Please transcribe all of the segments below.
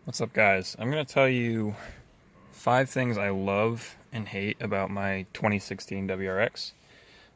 What's up, guys? I'm going to tell you 5 things I love and hate about my 2016 WRX.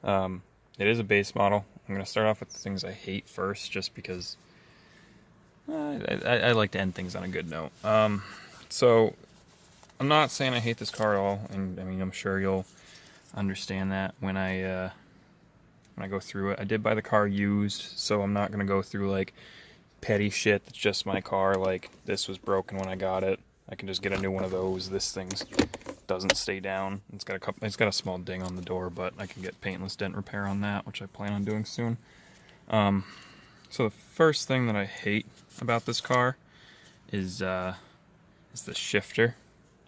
It is a base model. I'm going to start off with the things I hate first, just because I like to end things on a good note. So, I'm not saying I hate this car at all, and I mean, I'm sure you'll understand that when I go through it. I did buy the car used, so I'm not going to go through like petty shit that's just my car, like this was broken when I got it. I can just get a new one of those. This thing doesn't stay down. It's got a small ding on the door, but I can get paintless dent repair on that, which I plan on doing soon. So the first thing that I hate about this car is the shifter,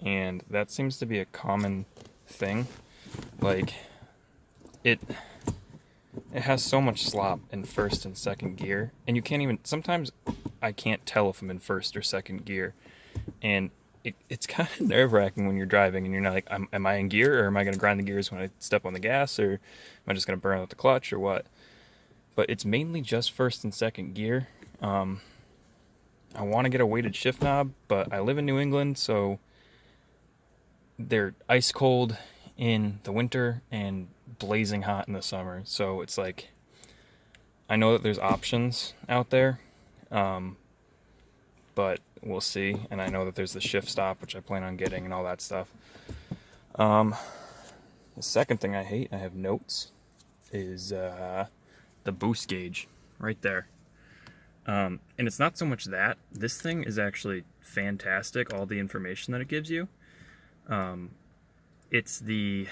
and that seems to be a common thing. Like it it has so much slop in first and second gear, and you can't even, sometimes I can't tell if I'm in first or second gear, and it's kind of nerve-wracking when you're driving and you're not like, am I in gear, or am I going to grind the gears when I step on the gas, or am I just going to burn out the clutch, or what? But it's mainly just first and second gear. I want to get a weighted shift knob, but I live in New England, so they're ice cold in the winter and blazing hot in the summer. So it's like, I know that there's options out there, but we'll see. And I know that there's the shift stop, which I plan on getting, and all that stuff. The second thing I hate, I have notes, is the boost gauge right there. And it's not so much that. This thing is actually fantastic, all the information that it gives you. It's the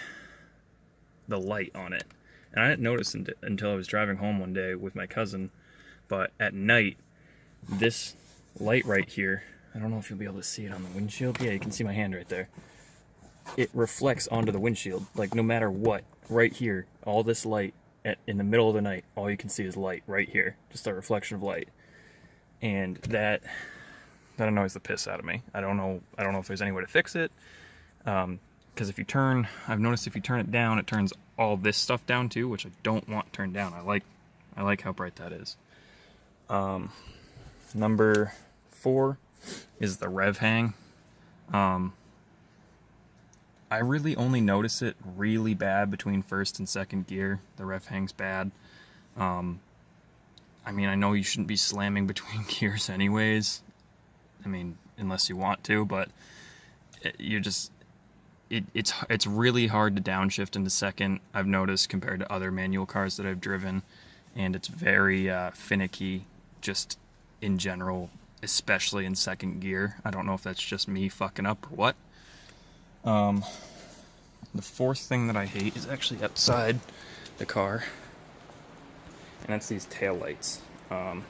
light on it. And I didn't notice until I was driving home one day with my cousin, but at night, this light right here, I don't know if you'll be able to see it on the windshield. Yeah, you can see my hand right there. It reflects onto the windshield, like no matter what, right here, all this light in the middle of the night, all you can see is light right here, just a reflection of light. And that annoys the piss out of me. I don't know if there's any way to fix it. Because I've noticed if you turn it down, it turns all this stuff down too, which I don't want turned down. I like how bright that is. Number 4 is the rev hang. I really only notice it really bad between first and second gear. The rev hang's bad. I mean, I know you shouldn't be slamming between gears anyways. I mean, unless you want to, but it's really hard to downshift into second, I've noticed, compared to other manual cars that I've driven, and it's very finicky just in general, especially in second gear. I don't know if that's just me fucking up or what. The fourth thing that I hate is actually outside the car, and that's these taillights. I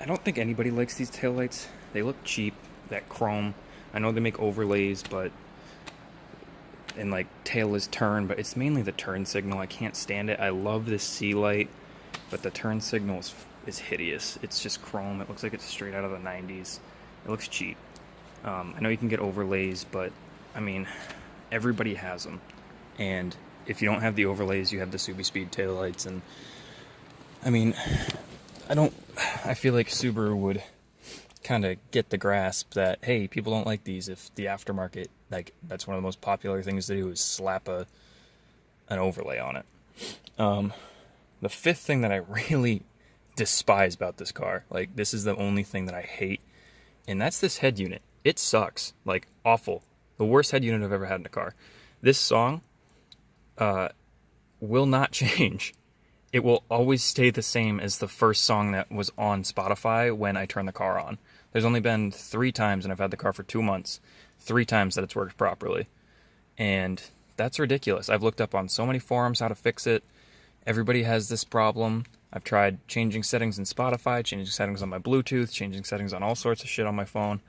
don't think anybody likes these taillights. They look cheap, that chrome. I know they make overlays, and like tail is turn, but it's mainly the turn signal. I can't stand it. I love this C light, but the turn signal is hideous. It's just chrome. It looks like it's straight out of the 90s. It looks cheap. I know you can get overlays, but I mean, everybody has them. And if you don't have the overlays, you have the SubiSpeed taillights. And I mean, I feel like Subaru would kind of get the grasp that, hey, people don't like these if the aftermarket, like, that's one of the most popular things to do is slap an overlay on it. The fifth thing that I really despise about this car, like, this is the only thing that I hate, and that's this head unit. It sucks, like, awful. The worst head unit I've ever had in a car. This song will not change. It will always stay the same as the first song that was on Spotify when I turned the car on. There's only been 3 times, and I've had the car for 2 months, 3 times that it's worked properly. And that's ridiculous. I've looked up on so many forums how to fix it. Everybody has this problem. I've tried changing settings in Spotify, changing settings on my Bluetooth, changing settings on all sorts of shit on my phone.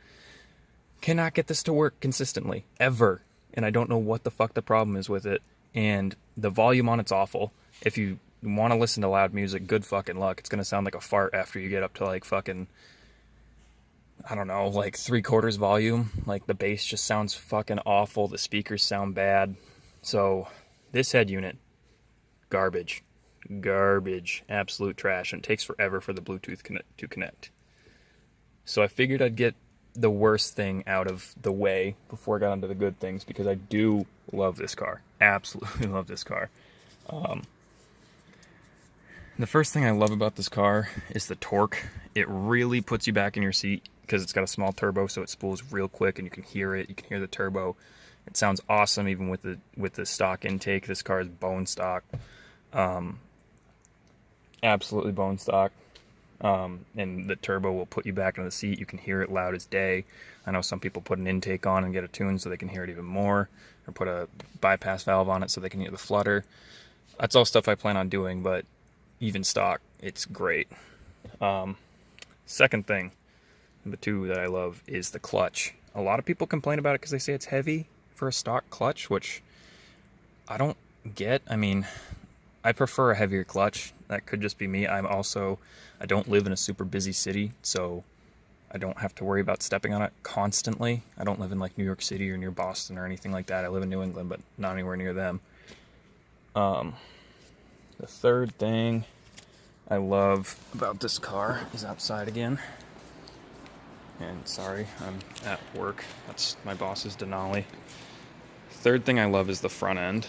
Cannot get this to work consistently, ever. And I don't know what the fuck the problem is with it. And the volume on it's awful. If you want to listen to loud music, good fucking luck. It's going to sound like a fart after you get up to like fucking, I don't know, like 3/4 volume. Like the bass just sounds fucking awful. The speakers sound bad. So this head unit, garbage. Absolute trash. And it takes forever for the Bluetooth to connect. So I figured I'd get the worst thing out of the way before I got onto the good things, because I do love this car. Absolutely love this car. The first thing I love about this car is the torque. It really puts you back in your seat because it's got a small turbo, so it spools real quick and you can hear it. You can hear the turbo. It sounds awesome even with the stock intake. This car is bone stock. Absolutely bone stock. And the turbo will put you back into the seat. You can hear it loud as day. I know some people put an intake on and get it tuned so they can hear it even more, or put a bypass valve on it so they can hear the flutter. That's all stuff I plan on doing, but even stock, it's great. Second thing, number two that I love, is the clutch. A lot of people complain about it because they say it's heavy for a stock clutch, which I don't get. I mean, I prefer a heavier clutch. That could just be me. I don't live in a super busy city, so I don't have to worry about stepping on it constantly. I don't live in like New York City or near Boston or anything like that. I live in New England, but not anywhere near them. The third thing I love about this car is outside again. And sorry, I'm at work. That's my boss's Denali. Third thing I love is the front end.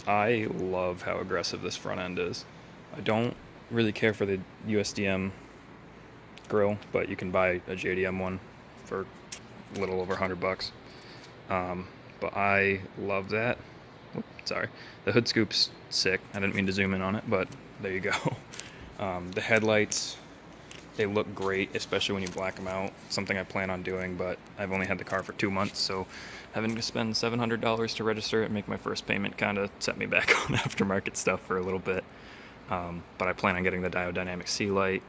I love how aggressive this front end is. I don't really care for the USDM grill, but you can buy a JDM one for a little over $100. But I love that. Oops, sorry. The hood scoop's sick. I didn't mean to zoom in on it, but there you go. The headlights, they look great, especially when you black them out. Something I plan on doing, but I've only had the car for 2 months, so having to spend $700 to register it and make my first payment kind of set me back on aftermarket stuff for a little bit. But I plan on getting the Diode Dynamic C light,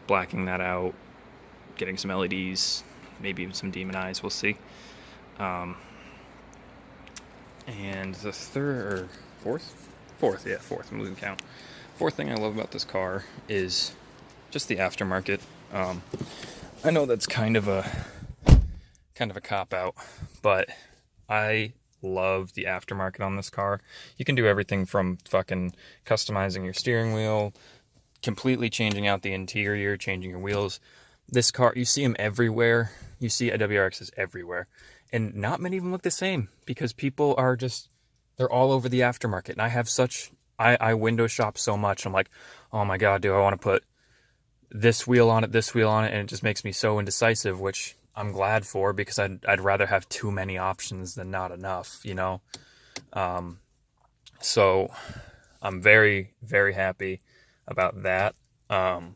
blacking that out, getting some LEDs, maybe even some demon eyes, we'll see. And the fourth, I'm losing count. Fourth thing I love about this car is just the aftermarket. I know that's kind of a cop-out, but I love the aftermarket on this car. You can do everything from fucking customizing your steering wheel, completely changing out the interior, changing your wheels. This car, you see them everywhere. You see WRXs everywhere. And not many of them look the same because people are just, they're all over the aftermarket. And I window shop so much. I'm like, oh my God, do I want to put this wheel on it, and it just makes me so indecisive, which I'm glad for, because I'd rather have too many options than not enough, you know? So I'm very, very happy about that. And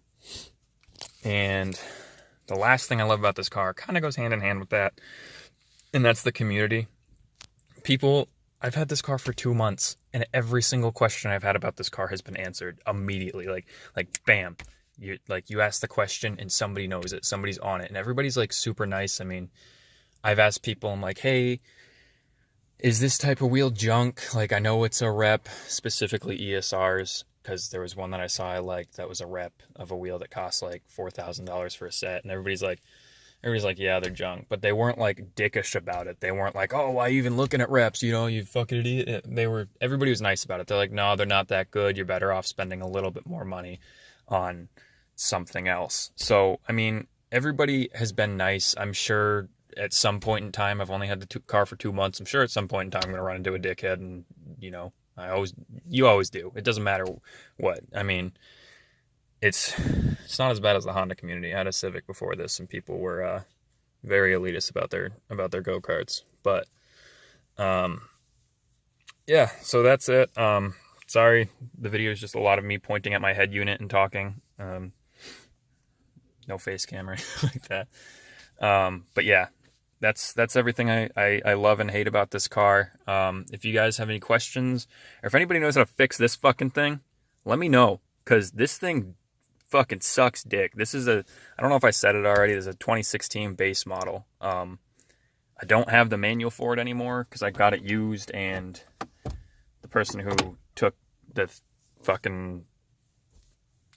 the last thing I love about this car kind of goes hand in hand with that, and that's the community. I've had this car for 2 months, and every single question I've had about this car has been answered immediately. Like bam. You ask the question and somebody knows it. Somebody's on it. And everybody's like super nice. I mean, I've asked people, I'm like, hey, is this type of wheel junk? Like, I know it's a rep, specifically ESRs, because there was one that I saw I liked that was a rep of a wheel that cost like $4,000 for a set. And everybody's like, yeah, they're junk. But they weren't like dickish about it. They weren't like, oh, why are you even looking at reps? You know, you fucking idiot. Everybody was nice about it. They're like, no, they're not that good. You're better off spending a little bit more money on something else. So, I mean, everybody has been nice. I'm sure at some point in time, I've only had the car for 2 months. I'm sure at some point in time I'm going to run into a dickhead, and, you know, you always do. It doesn't matter what. I mean, it's not as bad as the Honda community. I had a Civic before this, and people were very elitist about their go-karts. But yeah, so that's it. Sorry, the video is just a lot of me pointing at my head unit and talking. No face camera like that. But yeah, that's everything I love and hate about this car. If you guys have any questions, or if anybody knows how to fix this fucking thing, let me know, because this thing fucking sucks dick. This is I don't know if I said it already, this is a 2016 base model. I don't have the manual for it anymore because I got it used, and the person who took the fucking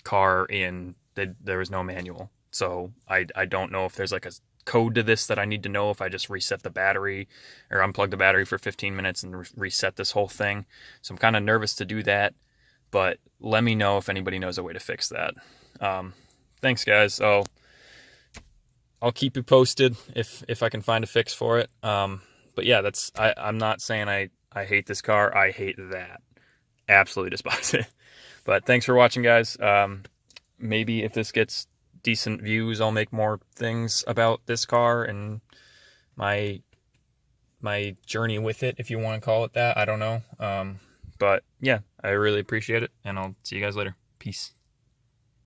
car in, there was no manual. So I don't know if there's like a code to this that I need to know if I just reset the battery or unplug the battery for 15 minutes and reset this whole thing. So I'm kind of nervous to do that, but let me know if anybody knows a way to fix that. Thanks, guys. I'll keep you posted if I can find a fix for it. But yeah, I'm not saying I hate this car. I hate that. Absolutely despise it. But thanks for watching, guys. Maybe if this gets decent views, I'll make more things about this car and my journey with it, if you want to call it that. I don't know. But yeah, I really appreciate it, and I'll see you guys later. Peace.